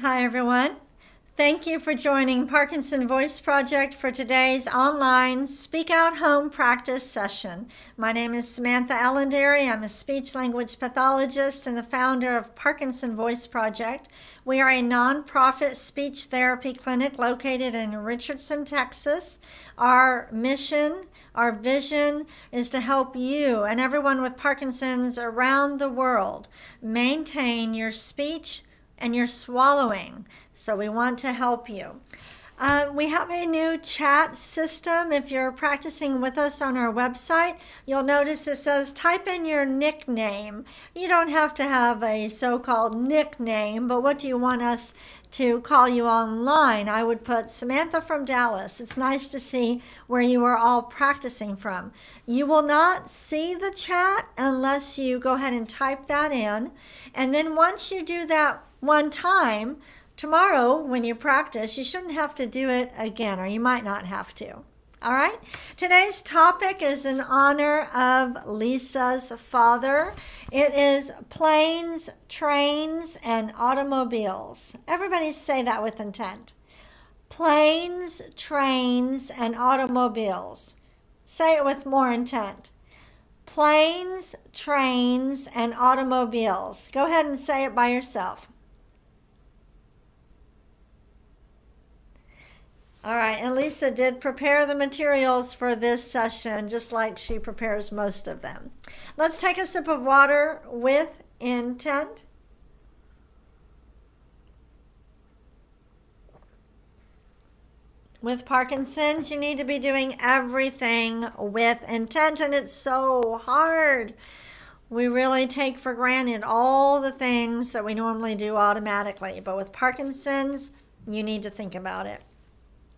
Hi, everyone. Thank you for joining Parkinson Voice Project for today's online Speak Out Home practice session. My name is Samantha Allendary. I'm a speech language pathologist and the founder of Parkinson Voice Project. We are a nonprofit speech therapy clinic located in Richardson, Texas. Our mission, our vision is to help you and everyone with Parkinson's around the world maintain your speech and your swallowing. So we want to help you. We have a new chat system. If you're practicing with us on our website, you'll notice it says type in your nickname. You don't have to have a so-called nickname, but what do you want us to call you online? I would put Samantha from Dallas. It's nice to see where you are all practicing from. You will not see the chat unless you go ahead and type that in. And then once you do that one time, tomorrow when you practice, you shouldn't have to do it again, or you might not have to. All right. Today's topic is in honor of Lisa's father. It is planes, trains, and automobiles. Everybody say that with intent. Planes, trains, and automobiles. Say it with more intent. Planes, trains, and automobiles. Go ahead and say it by yourself. All right, and Lisa did prepare the materials for this session, just like she prepares most of them. Let's take a sip of water with intent. With Parkinson's, you need to be doing everything with intent, and it's so hard. We really take for granted all the things that we normally do automatically, but with Parkinson's, you need to think about it.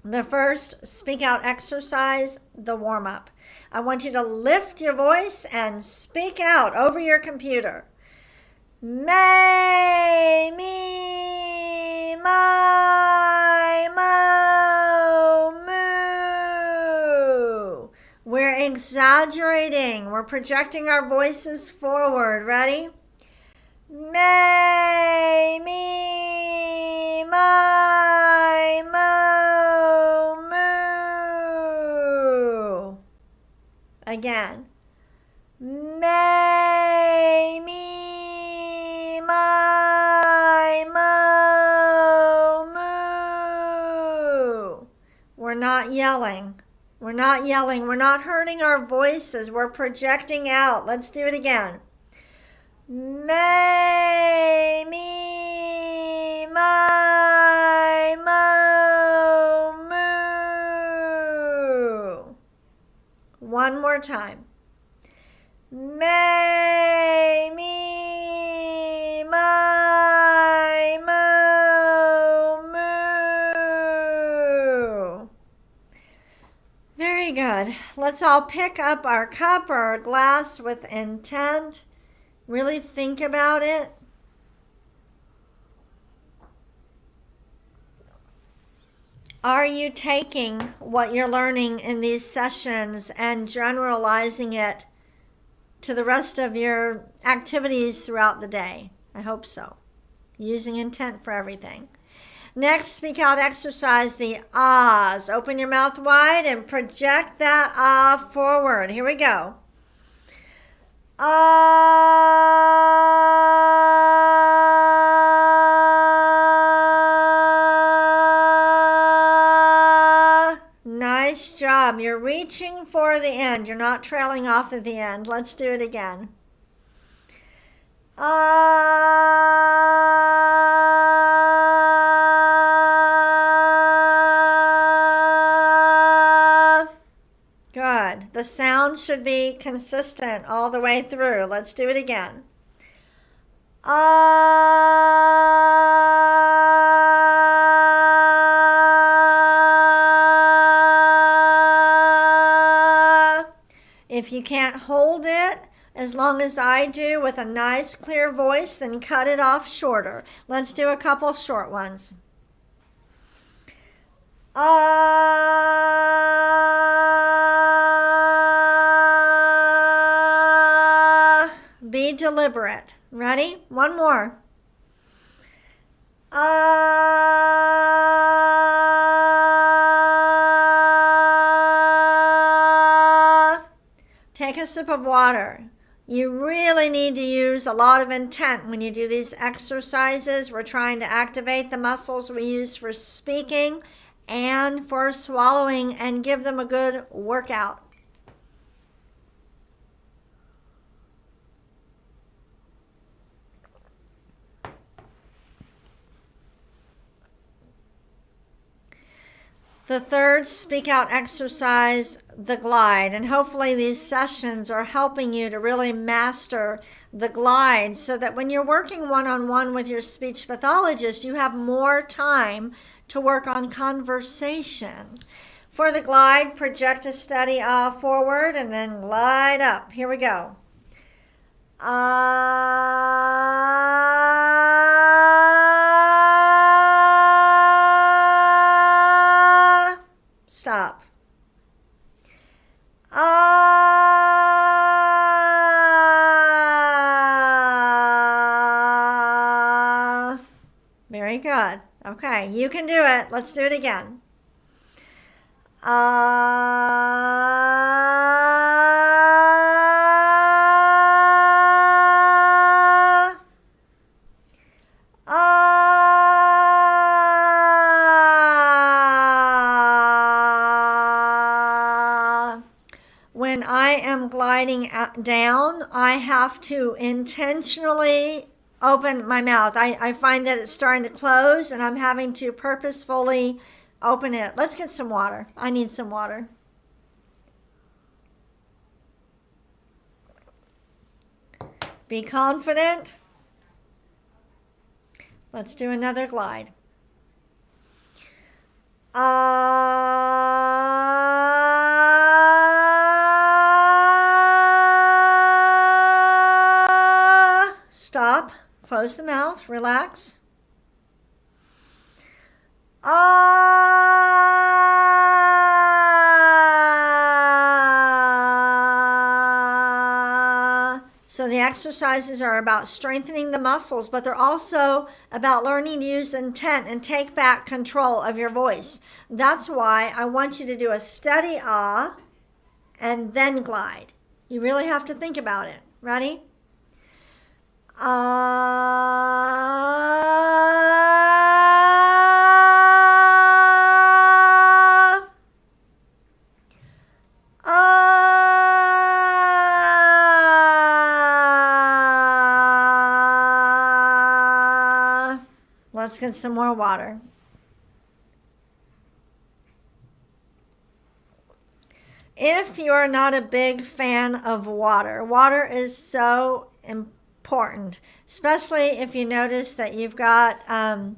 The first speak out exercise, the warm-up. I want you to lift your voice and speak out over your computer. May, me, my, mo, moo. We're exaggerating. We're projecting our voices forward. Ready? May, me, my, mo, moo. Again. May, me, my, mo, moo. We're not yelling. We're not yelling. We're not hurting our voices. We're projecting out. Let's do it again. May, me, my, mo, moo. One more time. May, me, my, mo, moo. Very good. Let's all pick up our cup or our glass with intent. Really think about it. Are you taking what you're learning in these sessions and generalizing it to the rest of your activities throughout the day? I hope so. Using intent for everything. Next, speak out exercise, the ahs. Open your mouth wide and project that ah forward. Here we go. Nice job. You're reaching for the end. You're not trailing off at the end. Let's do it again. Good. The sound should be consistent all the way through. Let's do it again. If you can't hold it as long as I do with a nice clear voice, then cut it off shorter. Let's do a couple short ones. Be deliberate. Ready? One more. Take a sip of water. You really need to use a lot of intent when you do these exercises. We're trying to activate the muscles we use for speaking and for swallowing and give them a good workout. The third speak out exercise, the glide, and hopefully these sessions are helping you to really master the glide so that when you're working one-on-one with your speech pathologist, you have more time to work on conversation. For the glide, project a steady forward and then glide up. Here we go. Stop. Very good. Okay, you can do it. Let's do it again. When I am gliding down, I have to intentionally open my mouth. I find that it's starting to close and I'm having to purposefully open it. Let's get some water. I need some water. Be confident. Let's do another glide. Stop. Close the mouth. Relax. So the exercises are about strengthening the muscles, but they're also about learning to use intent and take back control of your voice. That's why I want you to do a steady and then glide. You really have to think about it. Ready? Let's get some more water. If you are not a big fan of water, water is so important, especially if you notice that you've got, the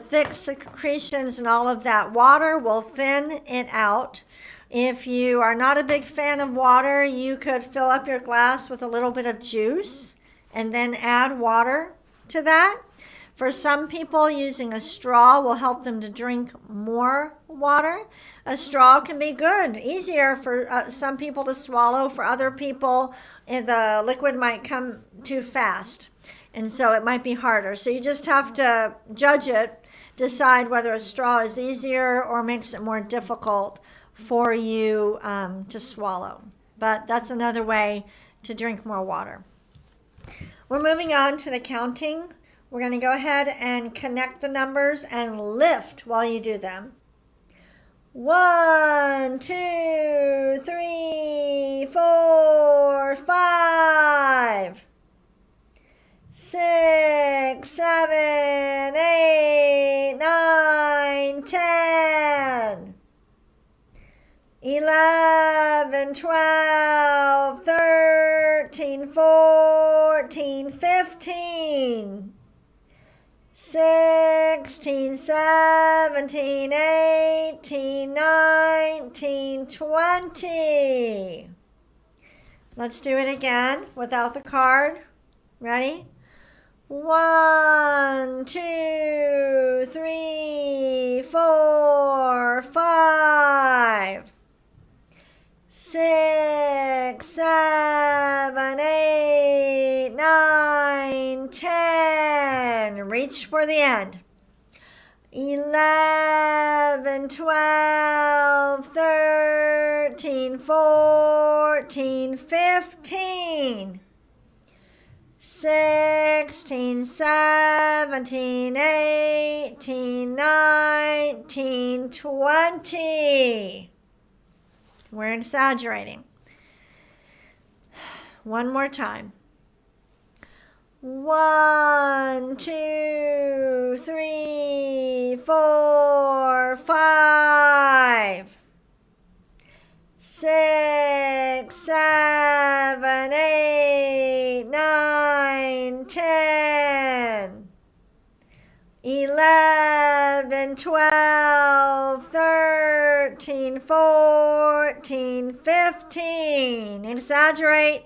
thick secretions and all of that. Water will thin it out. If you are not a big fan of water, you could fill up your glass with a little bit of juice and then add water to that. For some people, using a straw will help them to drink more water. A straw can be good, easier for some people to swallow. For other people, the liquid might come too fast, and so it might be harder. So you just have to judge it, decide whether a straw is easier or makes it more difficult for you to swallow. But that's another way to drink more water. We're moving on to the counting. We're going to go ahead and connect the numbers and lift while you do them. 1, 2, 3, 4, 5, 6, 7, 8, 9, 10, 11, 12, 13, 14, 15. 16, 17, 18, 19, 20. Let's do it again without the card. Ready? 1, 2, 3, 4, 5, 6, 7, 8, 9, 10. Reach for the end. 11, 12, 13, 14, 15, 16, 17, 18, 19, 20. We're exaggerating. One more time. 1, 2, 3, 4, 5, 6, 7, 8, 9, 10, 11, 12, 13, 14, 15. Exaggerate.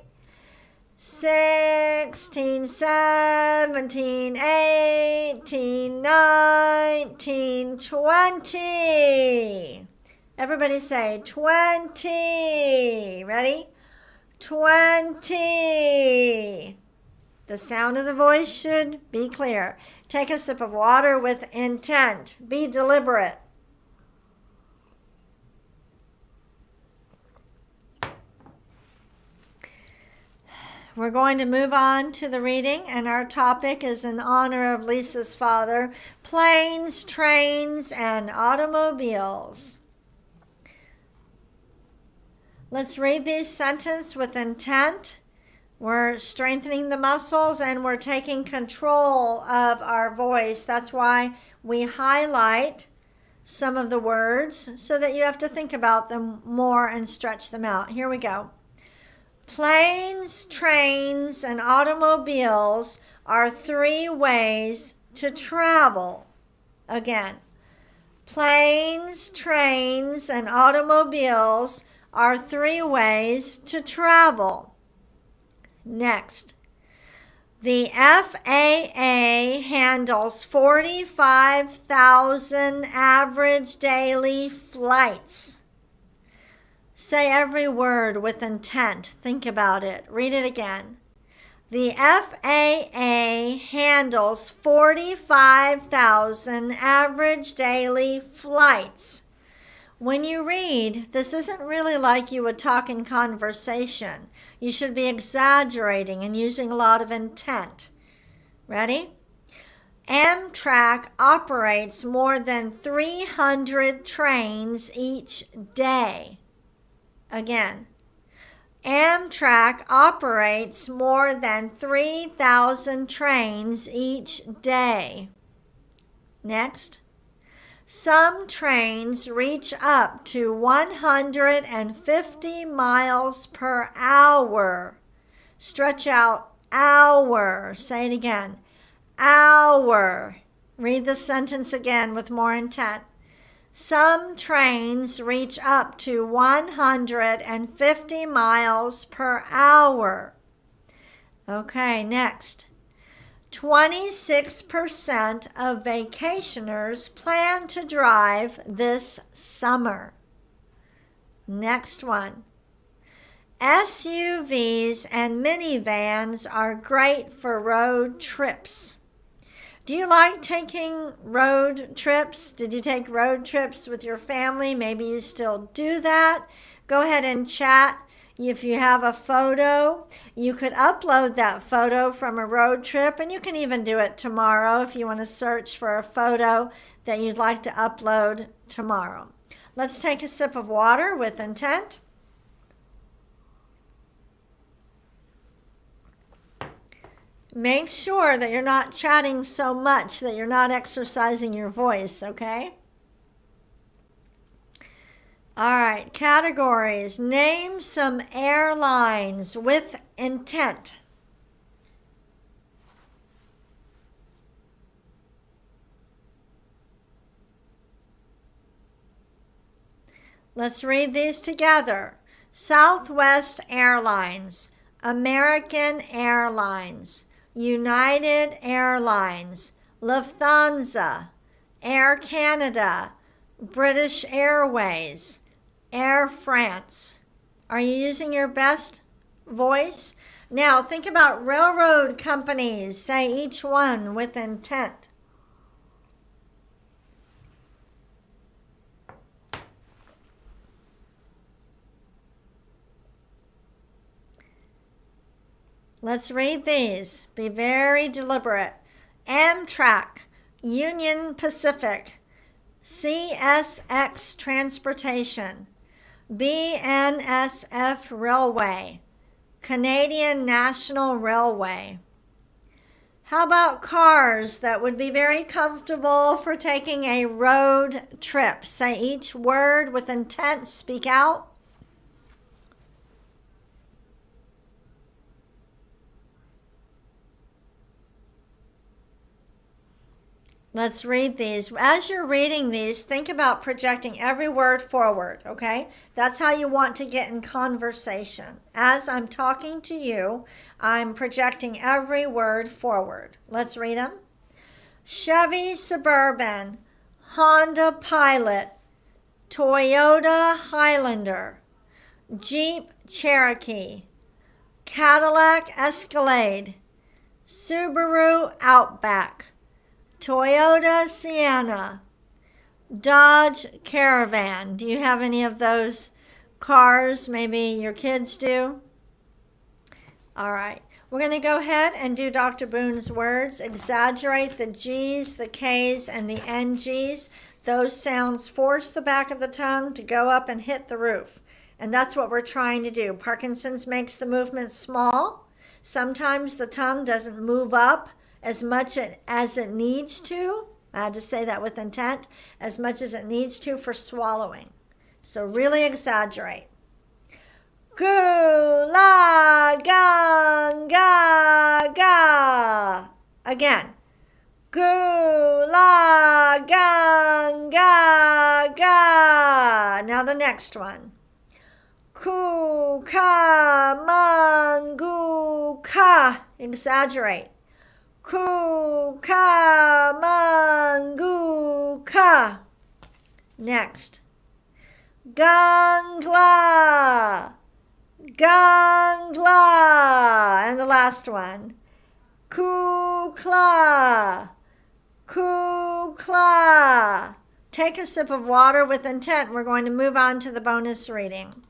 16, 17, 18, 19, 20. Everybody say 20. Ready? 20. The sound of the voice should be clear. Take a sip of water with intent. Be deliberate. We're going to move on to the reading, and our topic is in honor of Lisa's father, planes, trains, and automobiles. Let's read these sentences with intent. We're strengthening the muscles and we're taking control of our voice. That's why we highlight some of the words so that you have to think about them more and stretch them out. Here we go. Planes, trains, and automobiles are 3 ways to travel. Again, planes, trains, and automobiles are 3 ways to travel. Next, the FAA handles 45,000 average daily flights. Say every word with intent. Think about it. Read it again. The FAA handles 45,000 average daily flights. When you read, this isn't really like you would talk in conversation. You should be exaggerating and using a lot of intent. Ready? Amtrak operates more than 300 trains each day. Again, Amtrak operates more than 3,000 trains each day. Next, some trains reach up to 150 miles per hour. Stretch out, hour. Say it again, hour. Read the sentence again with more intent. Some trains reach up to 150 miles per hour. Okay, next. 26% of vacationers plan to drive this summer. Next one. SUVs and minivans are great for road trips. Do you like taking road trips? Did you take road trips with your family? Maybe you still do that. Go ahead and chat. If you have a photo, you could upload that photo from a road trip, and you can even do it tomorrow if you want to search for a photo that you'd like to upload tomorrow. Let's take a sip of water with intent. Make sure that you're not chatting so much that you're not exercising your voice, okay? All right, categories. Name some airlines with intent. Let's read these together. Southwest Airlines, American Airlines, United Airlines, Lufthansa, Air Canada, British Airways, Air France. Are you using your best voice? Now, think about railroad companies. Say each one with intent. Let's read these. Be very deliberate. Amtrak, Union Pacific, CSX Transportation, BNSF Railway, Canadian National Railway. How about cars that would be very comfortable for taking a road trip? Say each word with intent. Speak out. Let's read these. As you're reading these, think about projecting every word forward, okay? That's how you want to get in conversation. As I'm talking to you, I'm projecting every word forward. Let's read them. Chevy Suburban, Honda Pilot, Toyota Highlander, Jeep Cherokee, Cadillac Escalade, Subaru Outback, Toyota Sienna, Dodge Caravan. Do you have any of those cars? Maybe your kids do. All right. We're going to go ahead and do Dr. Boone's words. Exaggerate the G's, the K's, and the NG's. Those sounds force the back of the tongue to go up and hit the roof. And that's what we're trying to do. Parkinson's makes the movement small. Sometimes the tongue doesn't move up as much as it needs to. I had to say that with intent. As much as it needs to for swallowing. So really exaggerate. Gu la gang ga ga. Again. Gu la gang ga ga. Now the next one. Ku ka mangu ka. Exaggerate. Ku ka mangu ka. Next. Gangla. Gangla. And the last one. Kukla. Kukla. Take a sip of water with intent. We're going to move on to the bonus reading.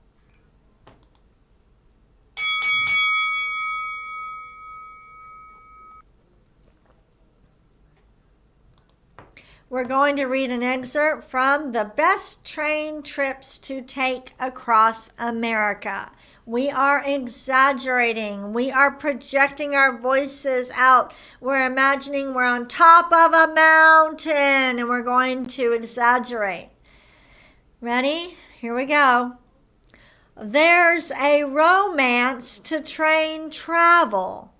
We're going to read an excerpt from The Best Train Trips to Take Across America. We are exaggerating. We are projecting our voices out. We're imagining we're on top of a mountain and we're going to exaggerate. Ready? Here we go. There's a romance to train travel.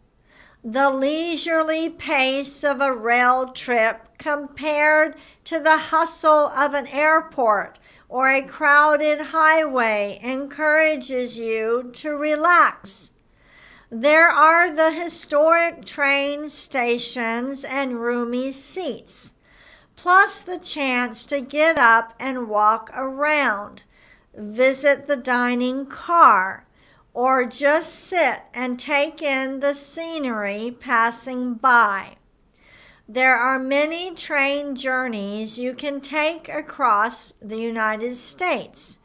The leisurely pace of a rail trip compared to the hustle of an airport or a crowded highway encourages you to relax. There are the historic train stations and roomy seats, plus the chance to get up and walk around, visit the dining car, or just sit and take in the scenery passing by. There are many train journeys you can take across the United States,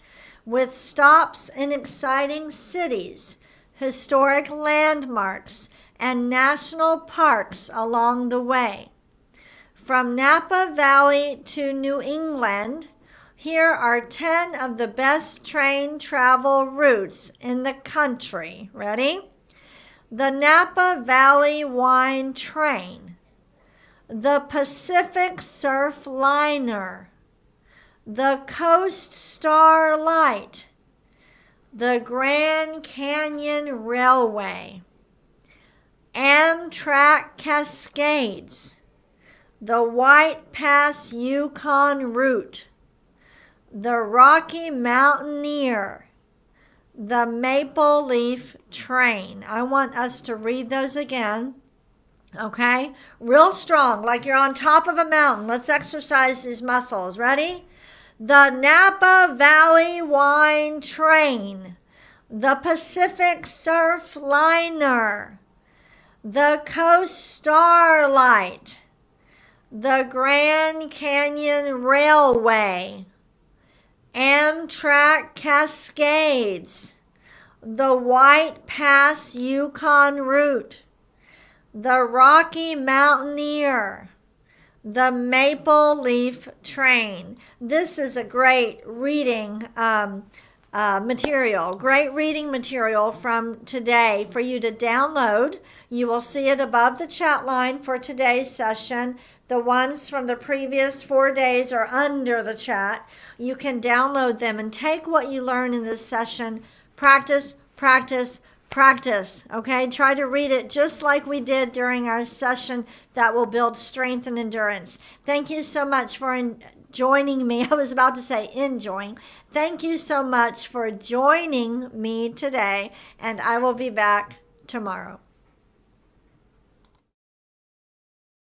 with stops in exciting cities, historic landmarks, and national parks along the way. From Napa Valley to New England, here are 10 of the best train travel routes in the country. Ready? The Napa Valley Wine Train, the Pacific Surf Liner, the Coast Star Light, the Grand Canyon Railway, Amtrak Cascades, the White Pass Yukon Route, the Rocky Mountaineer, the Maple Leaf Train. I want us to read those again, okay? Real strong, like you're on top of a mountain. Let's exercise these muscles. Ready? The Napa Valley Wine Train, the Pacific Surf Liner, the Coast Starlight, the Grand Canyon Railway, Amtrak Cascades, the White Pass Yukon Route, the Rocky Mountaineer, the Maple Leaf Train. This is a great reading material, great reading material from today for you to download. You will see it above the chat line for today's session. The ones from the previous 4 days are under the chat. You can download them and take what you learn in this session. Practice, practice, practice. Okay, try to read it just like we did during our session. That will build strength and endurance. Thank you so much for joining me. I was about to say enjoying. Thank you so much for joining me today, and I will be back tomorrow.